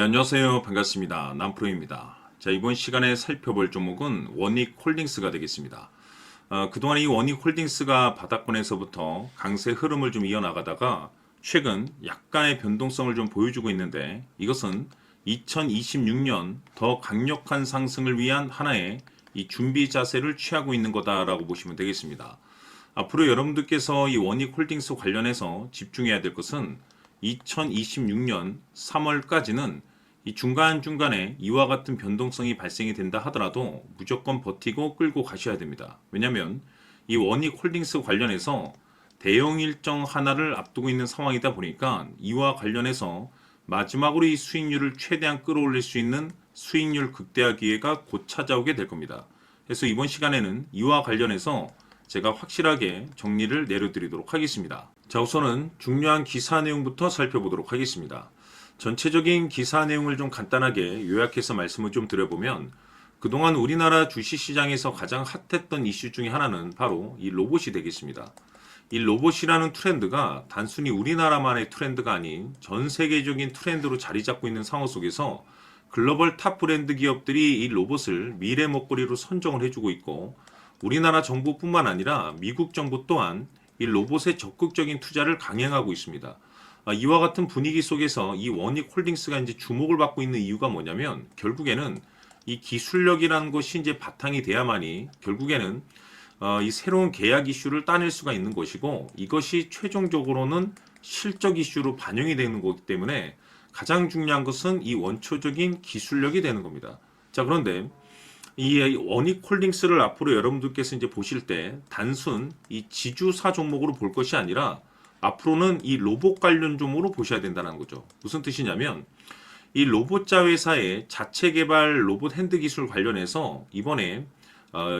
안녕하세요. 반갑습니다. 남프로입니다. 자, 이번 시간에 살펴볼 종목은 원익홀딩스가 되겠습니다. 그동안 이 원익홀딩스가 바닥권에서부터 강세 흐름을 좀 이어나가다가 최근 약간의 변동성을 좀 보여주고 있는데, 이것은 2026년 더 강력한 상승을 위한 하나의 이 준비 자세를 취하고 있는 거다라고 보시면 되겠습니다. 앞으로 여러분들께서 이 원익홀딩스 관련해서 집중해야 될 것은 2026년 3월까지는 이 중간중간에 이와 같은 변동성이 발생이 된다 하더라도 무조건 버티고 끌고 가셔야 됩니다. 왜냐하면 이 원익홀딩스 관련해서 대형 일정 하나를 앞두고 있는 상황이다 보니까 이와 관련해서 마지막으로 이 수익률을 최대한 끌어올릴 수 있는 수익률 극대화 기회가 곧 찾아오게 될 겁니다. 그래서 이번 시간에는 이와 관련해서 제가 확실하게 정리를 내려드리도록 하겠습니다. 자, 우선은 중요한 기사 내용부터 살펴보도록 하겠습니다. 전체적인 기사 내용을 좀 간단하게 요약해서 말씀을 좀 드려보면, 그동안 우리나라 주식시장에서 가장 핫했던 이슈 중에 하나는 바로 이 로봇이 되겠습니다. 이 로봇이라는 트렌드가 단순히 우리나라만의 트렌드가 아닌 전 세계적인 트렌드로 자리 잡고 있는 상황 속에서 글로벌 탑 브랜드 기업들이 이 로봇을 미래 먹거리로 선정을 해주고 있고, 우리나라 정부뿐만 아니라 미국 정부 또한 이 로봇에 적극적인 투자를 강행하고 있습니다. 이와 같은 분위기 속에서 이 원익홀딩스가 이제 주목을 받고 있는 이유가 뭐냐면, 결국에는 이 기술력이라는 것이 이제 바탕이 돼야만이 결국에는 이 새로운 계약 이슈를 따낼 수가 있는 것이고, 이것이 최종적으로는 실적 이슈로 반영이 되는 거기 때문에 가장 중요한 것은 이 원초적인 기술력이 되는 겁니다. 자, 그런데 이 원익홀딩스를 앞으로 여러분들께서 이제 보실 때 단순 이 지주사 종목으로 볼 것이 아니라 앞으로는 이 로봇 관련 종목으로 보셔야 된다는 거죠. 무슨 뜻이냐면, 이 로봇자 회사의 자체 개발 로봇 핸드 기술 관련해서 이번에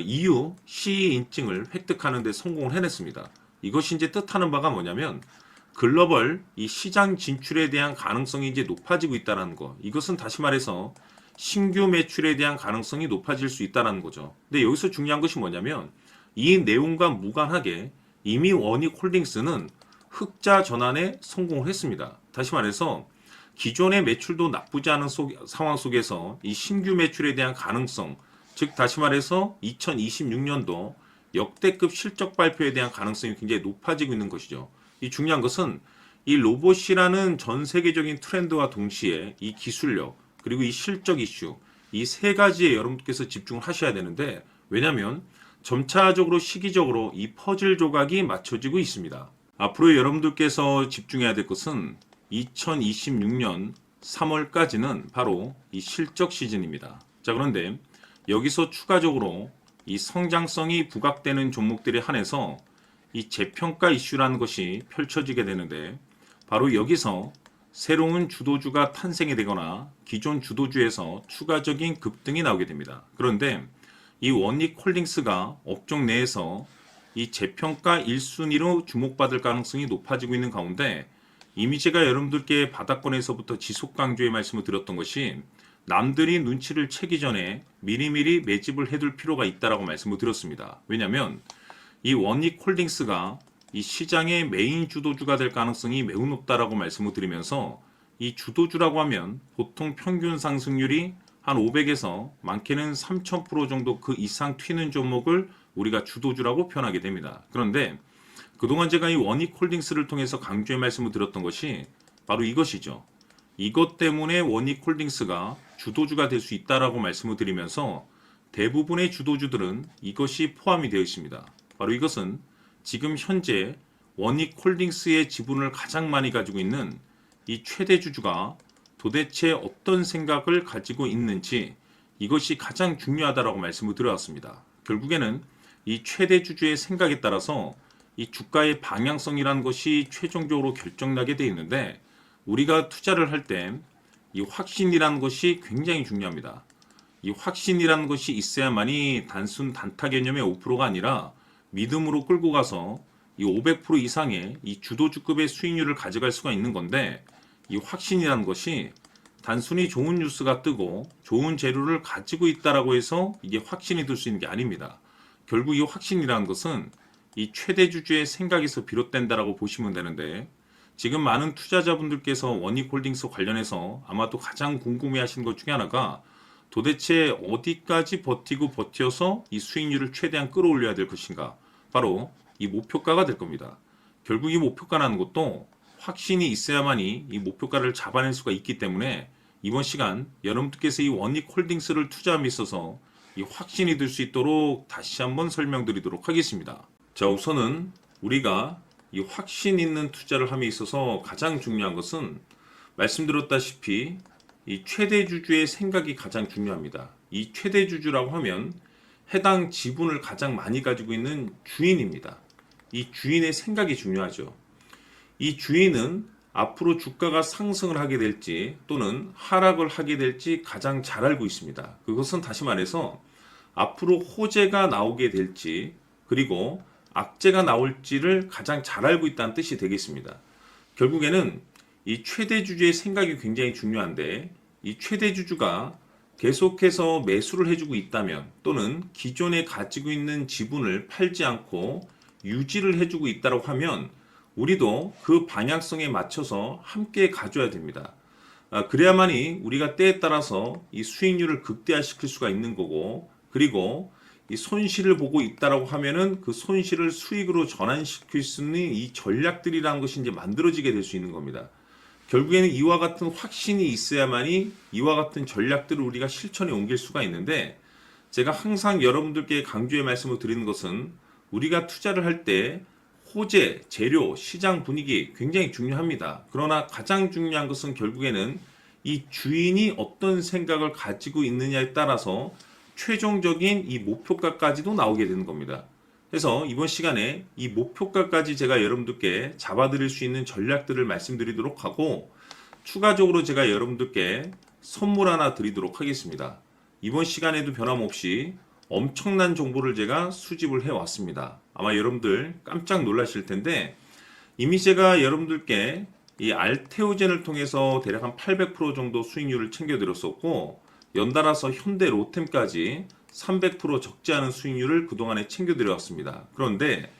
EU CE 인증을 획득하는 데 성공을 해냈습니다. 이것이 이제 뜻하는 바가 뭐냐면, 글로벌 이 시장 진출에 대한 가능성이 이제 높아지고 있다는 거. 이것은 다시 말해서 신규 매출에 대한 가능성이 높아질 수 있다는 거죠. 근데 여기서 중요한 것이 뭐냐면, 이 내용과 무관하게 이미 원익홀딩스는 흑자 전환에 성공을 했습니다. 다시 말해서 기존의 매출도 나쁘지 않은 상황 속에서 이 신규 매출에 대한 가능성, 즉 다시 말해서 2026년도 역대급 실적 발표에 대한 가능성이 굉장히 높아지고 있는 것이죠. 이 중요한 것은 이 로봇이라는 전 세계적인 트렌드와 동시에 이 기술력, 그리고 이 실적 이슈, 이 세 가지에 여러분께서 집중을 하셔야 되는데, 왜냐하면 점차적으로 시기적으로 이 퍼즐 조각이 맞춰지고 있습니다. 앞으로 여러분들께서 집중해야 될 것은 2026년 3월까지는 바로 이 실적 시즌입니다. 자, 그런데 여기서 추가적으로 이 성장성이 부각되는 종목들에 한해서 이 재평가 이슈라는 것이 펼쳐지게 되는데, 바로 여기서 새로운 주도주가 탄생이 되거나 기존 주도주에서 추가적인 급등이 나오게 됩니다. 그런데 이 원익홀딩스가 업종 내에서 이 재평가 1순위로 주목받을 가능성이 높아지고 있는 가운데, 이미 제가 여러분들께 바닥권에서부터 지속 강조의 말씀을 드렸던 것이, 남들이 눈치를 채기 전에 미리미리 매집을 해둘 필요가 있다라고 말씀을 드렸습니다. 왜냐하면 이 원익홀딩스가 이 시장의 메인 주도주가 될 가능성이 매우 높다라고 말씀을 드리면서, 이 주도주라고 하면 보통 평균 상승률이 한 500에서 많게는 3000% 정도 그 이상 튀는 종목을 우리가 주도주라고 표현하게 됩니다. 그런데 그동안 제가 이 원익홀딩스를 통해서 강조의 말씀을 드렸던 것이 바로 이것이죠. 이것 때문에 원익홀딩스가 주도주가 될 수 있다라고 말씀을 드리면서, 대부분의 주도주들은 이것이 포함이 되어 있습니다. 바로 이것은 지금 현재 원익홀딩스의 지분을 가장 많이 가지고 있는 이 최대 주주가 도대체 어떤 생각을 가지고 있는지, 이것이 가장 중요하다라고 말씀을 드려왔습니다. 결국에는 이 최대 주주의 생각에 따라서 이 주가의 방향성이라는 것이 최종적으로 결정나게 되어 있는데, 우리가 투자를 할 때 이 확신이라는 것이 굉장히 중요합니다. 이 확신이라는 것이 있어야만이 단순 단타 개념의 5%가 아니라 믿음으로 끌고 가서 이 500% 이상의 이 주도주급의 수익률을 가져갈 수가 있는 건데, 이 확신이라는 것이 단순히 좋은 뉴스가 뜨고 좋은 재료를 가지고 있다라고 해서 이게 확신이 될 수 있는 게 아닙니다. 결국 이 확신이라는 것은 이 최대 주주의 생각에서 비롯된다라고 보시면 되는데, 지금 많은 투자자분들께서 원익홀딩스 관련해서 아마도 가장 궁금해하시는 것 중에 하나가 도대체 어디까지 버티고 버텨서 이 수익률을 최대한 끌어올려야 될 것인가? 바로 이 목표가가 될 겁니다. 결국 이 목표가라는 것도 확신이 있어야만이 이 목표가를 잡아낼 수가 있기 때문에 이번 시간 여러분들께서 이 원익홀딩스를 투자함에 있어서 이 확신이 들 수 있도록 다시 한번 설명드리도록 하겠습니다. 자, 우선은 우리가 이 확신 있는 투자를 함에 있어서 가장 중요한 것은 말씀드렸다시피 이 최대 주주의 생각이 가장 중요합니다. 이 최대 주주라고 하면 해당 지분을 가장 많이 가지고 있는 주인입니다. 이 주인의 생각이 중요하죠. 이 주인은 앞으로 주가가 상승을 하게 될지 또는 하락을 하게 될지 가장 잘 알고 있습니다. 그것은 다시 말해서 앞으로 호재가 나오게 될지 그리고 악재가 나올지를 가장 잘 알고 있다는 뜻이 되겠습니다. 결국에는 이 최대 주주의 생각이 굉장히 중요한데 이 최대 주주가 계속해서 매수를 해주고 있다면 또는 기존에 가지고 있는 지분을 팔지 않고 유지를 해주고 있다고 하면 우리도 그 방향성에 맞춰서 함께 가져야 됩니다. 그래야만이 우리가 때에 따라서 이 수익률을 극대화시킬 수가 있는 거고 그리고 이 손실을 보고 있다라고 하면은 그 손실을 수익으로 전환시킬 수 있는 이 전략들이라는 것이 이제 만들어지게 될 수 있는 겁니다. 결국에는 이와 같은 확신이 있어야만이 이와 같은 전략들을 우리가 실천에 옮길 수가 있는데 제가 항상 여러분들께 강조의 말씀을 드리는 것은 우리가 투자를 할 때 호재, 재료, 시장 분위기 굉장히 중요합니다. 그러나 가장 중요한 것은 결국에는 이 주인이 어떤 생각을 가지고 있느냐에 따라서 최종적인 이 목표가까지도 나오게 되는 겁니다. 그래서 이번 시간에 이 목표가까지 제가 여러분들께 잡아드릴 수 있는 전략들을 말씀드리도록 하고 추가적으로 제가 여러분들께 선물 하나 드리도록 하겠습니다. 이번 시간에도 변함없이 엄청난 정보를 제가 수집을 해왔습니다. 아마 여러분들 깜짝 놀라실 텐데 이미 제가 여러분들께 이 알테오젠을 통해서 대략 한 800% 정도 수익률을 챙겨드렸었고 연달아서 현대 로템까지 300% 적지 않은 수익률을 그동안에 챙겨드려왔습니다. 그런데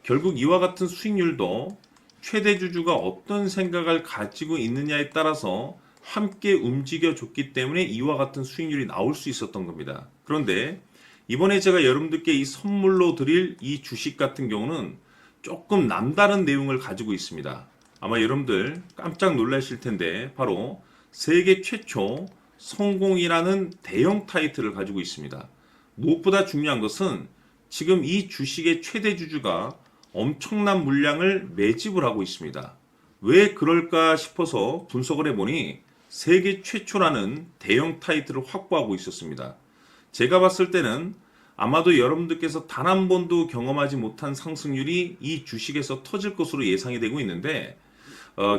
결국 이와 같은 수익률도 최대 주주가 어떤 생각을 가지고 있느냐에 따라서 함께 움직여줬기 때문에 이와 같은 수익률이 나올 수 있었던 겁니다. 그런데 이번에 제가 여러분들께 이 선물로 드릴 이 주식 같은 경우는 조금 남다른 내용을 가지고 있습니다. 아마 여러분들 깜짝 놀라실 텐데 바로 세계 최초 성공이라는 대형 타이틀을 가지고 있습니다. 무엇보다 중요한 것은 지금 이 주식의 최대 주주가 엄청난 물량을 매집을 하고 있습니다. 왜 그럴까 싶어서 분석을 해보니 세계 최초라는 대형 타이틀을 확보하고 있었습니다. 제가 봤을 때는 아마도 여러분들께서 단 한 번도 경험하지 못한 상승률이 이 주식에서 터질 것으로 예상이 되고 있는데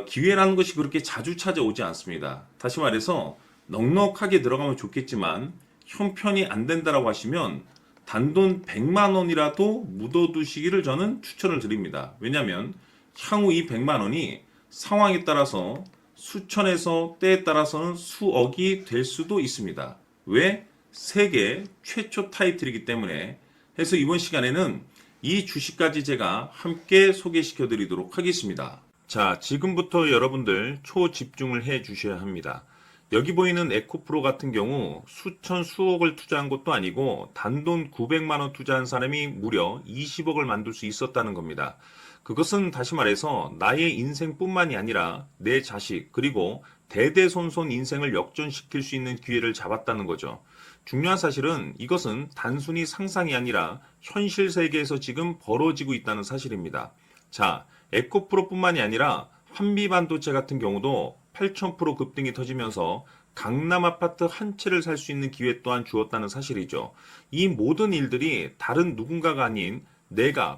기회라는 것이 그렇게 자주 찾아오지 않습니다. 다시 말해서 넉넉하게 들어가면 좋겠지만 형편이 안 된다라고 하시면 단돈 100만 원이라도 묻어두시기를 저는 추천을 드립니다. 왜냐하면 향후 이 100만 원이 상황에 따라서 수천에서 때에 따라서는 수억이 될 수도 있습니다. 왜? 세계 최초 타이틀이기 때문에. 해서 이번 시간에는 이 주식까지 제가 함께 소개시켜 드리도록 하겠습니다. 자, 지금부터 여러분들 초집중을 해 주셔야 합니다. 여기 보이는 에코프로 같은 경우 수천 수억을 투자한 것도 아니고 단돈 900만 원 투자한 사람이 무려 20억을 만들 수 있었다는 겁니다. 그것은 다시 말해서 나의 인생뿐만이 아니라 내 자식 그리고 대대손손 인생을 역전시킬 수 있는 기회를 잡았다는 거죠. 중요한 사실은 이것은 단순히 상상이 아니라 현실 세계에서 지금 벌어지고 있다는 사실입니다. 자, 에코프로뿐만이 아니라 한미반도체 같은 경우도 8,000% 급등이 터지면서 강남 아파트 한 채를 살 수 있는 기회 또한 주었다는 사실이죠. 이 모든 일들이 다른 누군가가 아닌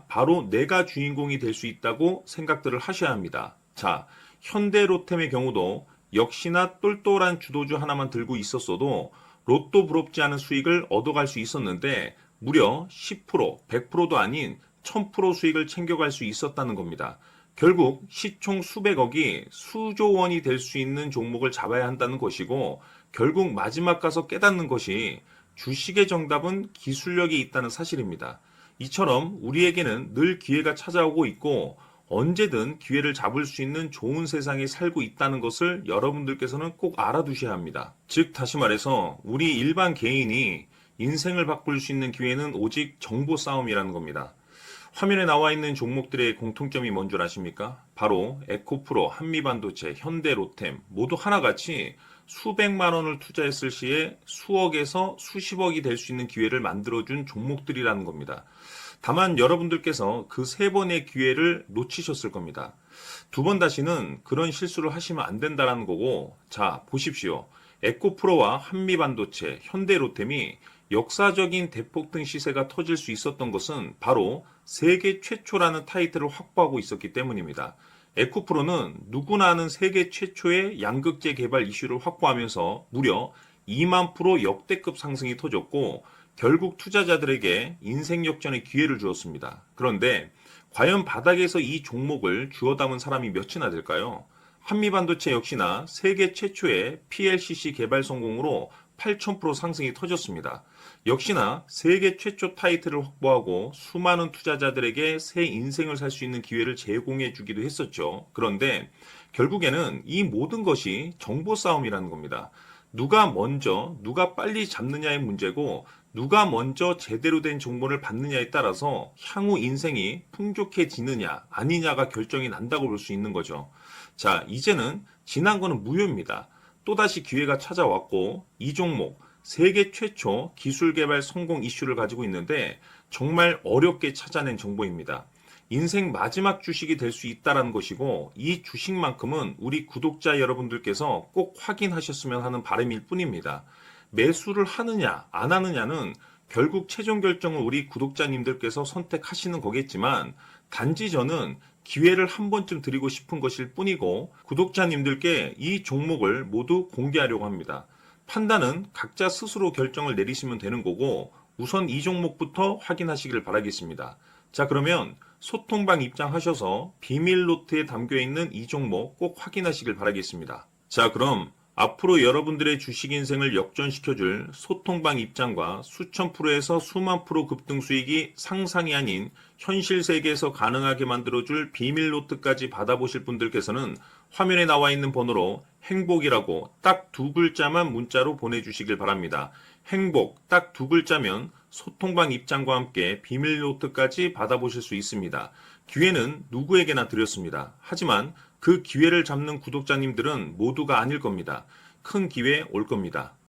바로 내가 주인공이 될 수 있다고 생각들을 하셔야 합니다. 자, 현대로템의 경우도 역시나 똘똘한 주도주 하나만 들고 있었어도 로또 부럽지 않은 수익을 얻어갈 수 있었는데 무려 10%, 100%도 아닌 1000% 수익을 챙겨갈 수 있었다는 겁니다. 결국 시총 수백억이 수조 원이 될 수 있는 종목을 잡아야 한다는 것이고 결국 마지막 가서 깨닫는 것이 주식의 정답은 기술력이 있다는 사실입니다. 이처럼 우리에게는 늘 기회가 찾아오고 있고 언제든 기회를 잡을 수 있는 좋은 세상에 살고 있다는 것을 여러분들께서는 꼭 알아두셔야 합니다. 즉, 다시 말해서 우리 일반 개인이 인생을 바꿀 수 있는 기회는 오직 정보 싸움이라는 겁니다. 화면에 나와 있는 종목들의 공통점이 뭔 줄 아십니까? 바로 에코프로, 한미반도체, 현대로템 모두 하나같이 수백만 원을 투자했을 시에 수억에서 수십억이 될 수 있는 기회를 만들어준 종목들이라는 겁니다. 다만 여러분들께서 그 세 번의 기회를 놓치셨을 겁니다. 두 번 다시는 그런 실수를 하시면 안 된다는 거고, 자, 보십시오. 에코프로와 한미반도체, 현대로템이 역사적인 대폭등 시세가 터질 수 있었던 것은 바로 세계 최초라는 타이틀을 확보하고 있었기 때문입니다. 에코프로는 누구나 아는 세계 최초의 양극재 개발 이슈를 확보하면서 무려 2만 프로 역대급 상승이 터졌고, 결국 투자자들에게 인생 역전의 기회를 주었습니다. 그런데 과연 바닥에서 이 종목을 주워 담은 사람이 몇이나 될까요? 한미반도체 역시나 세계 최초의 PLCC 개발 성공으로 8,000% 상승이 터졌습니다. 역시나 세계 최초 타이틀을 확보하고 수많은 투자자들에게 새 인생을 살 수 있는 기회를 제공해 주기도 했었죠. 그런데 결국에는 이 모든 것이 정보 싸움이라는 겁니다. 누가 먼저, 누가 빨리 잡느냐의 문제고, 누가 먼저 제대로 된 정보를 받느냐에 따라서 향후 인생이 풍족해지느냐, 아니냐가 결정이 난다고 볼 수 있는 거죠. 자, 이제는 지난 거는 무효입니다. 또다시 기회가 찾아왔고, 이 종목, 세계 최초 기술 개발 성공 이슈를 가지고 있는데, 정말 어렵게 찾아낸 정보입니다. 인생 마지막 주식이 될 수 있다는 것이고, 이 주식만큼은 우리 구독자 여러분들께서 꼭 확인하셨으면 하는 바람일 뿐입니다. 매수를 하느냐 안 하느냐는 결국 최종 결정을 우리 구독자님들께서 선택하시는 거겠지만, 단지 저는 기회를 한 번쯤 드리고 싶은 것일 뿐이고, 구독자님들께 이 종목을 모두 공개하려고 합니다. 판단은 각자 스스로 결정을 내리시면 되는 거고, 우선 이 종목부터 확인하시길 바라겠습니다. 자, 그러면 소통방 입장하셔서 비밀 노트에 담겨 있는 이 종목 꼭 확인하시길 바라겠습니다. 자, 그럼 앞으로 여러분들의 주식 인생을 역전시켜줄 소통방 입장과 수천 프로에서 수만 프로 급등 수익이 상상이 아닌 현실 세계에서 가능하게 만들어줄 비밀 노트까지 받아보실 분들께서는 화면에 나와 있는 번호로 행복이라고 딱 두 글자만 문자로 보내주시길 바랍니다. 행복 딱 두 글자면 소통방 입장과 함께 비밀 노트까지 받아보실 수 있습니다. 기회는 누구에게나 드렸습니다. 하지만 그 기회를 잡는 구독자님들은 모두가 아닐 겁니다. 큰 기회 올 겁니다.